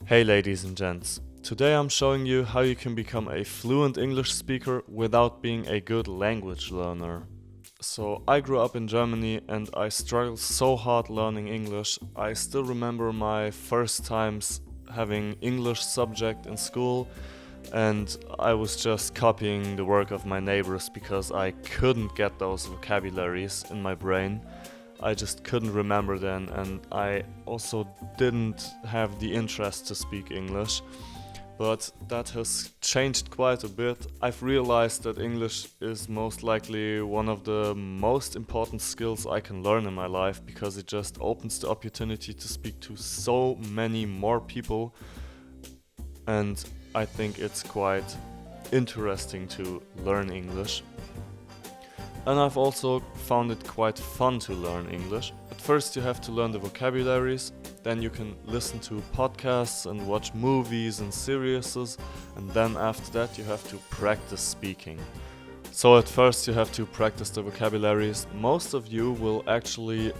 Hey ladies and gents, today I'm showing you how you can become a fluent English speaker without being a good language learner. So I grew up in Germany and I struggled so hard learning English. I still remember my first times having English subject in school and I was just copying the work of my neighbors because I couldn't get those vocabularies in my brain. I just couldn't remember them, and I also didn't have the interest to speak English. But that has changed quite a bit. I've realized that English is most likely one of the most important skills I can learn in my life because it just opens the opportunity to speak to so many more people, and I think it's quite interesting to learn English. And I've also found it quite fun to learn English. At first you have to learn the vocabularies, then you can listen to podcasts and watch movies and series, and then after that you have to practice speaking. So at first you have to practice the vocabularies. Most of you will actually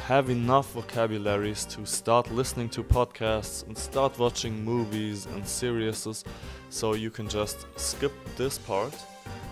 have enough vocabularies to start listening to podcasts and start watching movies and series, so you can just skip this part.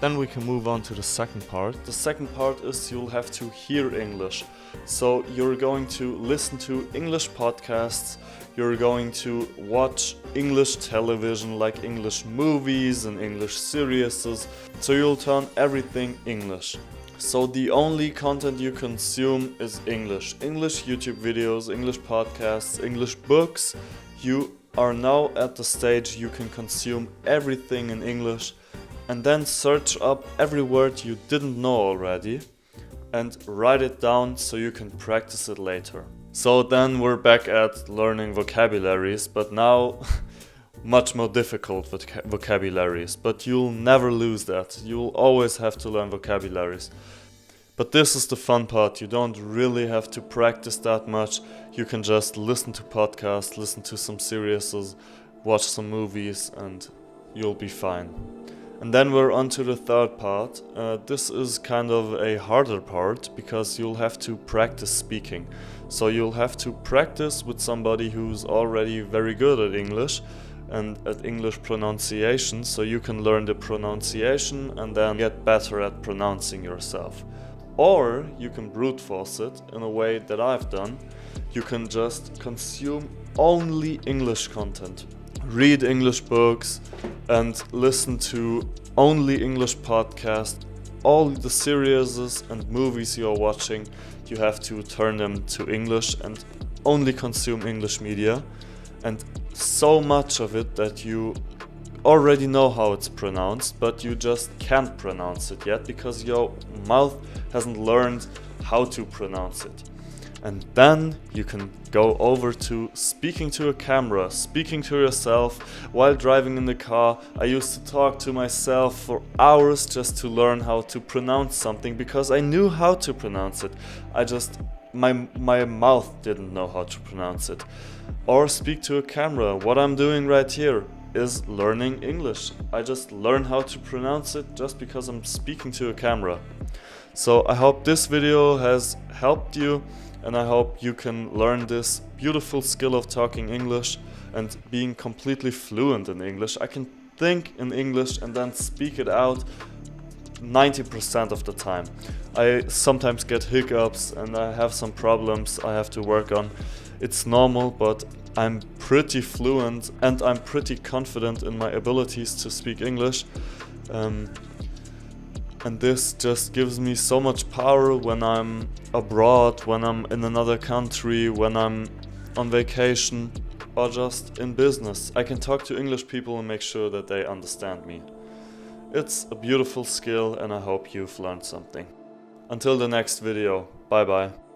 Then we can move on to the second part. The second part is you'll have to hear English. So you're going to listen to English podcasts, you're going to watch English television like English movies and English series. So you'll turn everything English. So the only content you consume is English. English YouTube videos, English podcasts, English books. You are now at the stage you can consume everything in English. And then search up every word you didn't know already and write it down so you can practice it later. So then we're back at learning vocabularies, but now much more difficult vocabularies. But you'll never lose that. You'll always have to learn vocabularies. But this is the fun part. You don't really have to practice that much. You can just listen to podcasts, listen to some series, watch some movies, and you'll be fine. And then we're on to the third part. This is kind of a harder part because you'll have to practice speaking. So you'll have to practice with somebody who's already very good at English and at English pronunciation, so you can learn the pronunciation and then get better at pronouncing yourself. Or you can brute force it in a way that I've done. You can just consume only English content. Read English books and listen to only English podcasts. All the series and movies you're watching, you have to turn them to English and only consume English media. And so much of it that you already know how it's pronounced, but you just can't pronounce it yet because your mouth hasn't learned how to pronounce it. And then you can go over to speaking to a camera, speaking to yourself while driving in the car. I used to talk to myself for hours just to learn how to pronounce something because I knew how to pronounce it. My mouth didn't know how to pronounce it. Or speak to a camera. What I'm doing right here is learning English. I just learn how to pronounce it just because I'm speaking to a camera. So I hope this video has helped you. And I hope you can learn this beautiful skill of talking English and being completely fluent in English. I can think in English and then speak it out 90% of the time. I sometimes get hiccups and I have some problems I have to work on. It's normal, but I'm pretty fluent and I'm pretty confident in my abilities to speak English. And this just gives me so much power when I'm abroad, when I'm in another country, when I'm on vacation, or just in business. I can talk to English people and make sure that they understand me. It's a beautiful skill and I hope you've learned something. Until the next video, bye bye.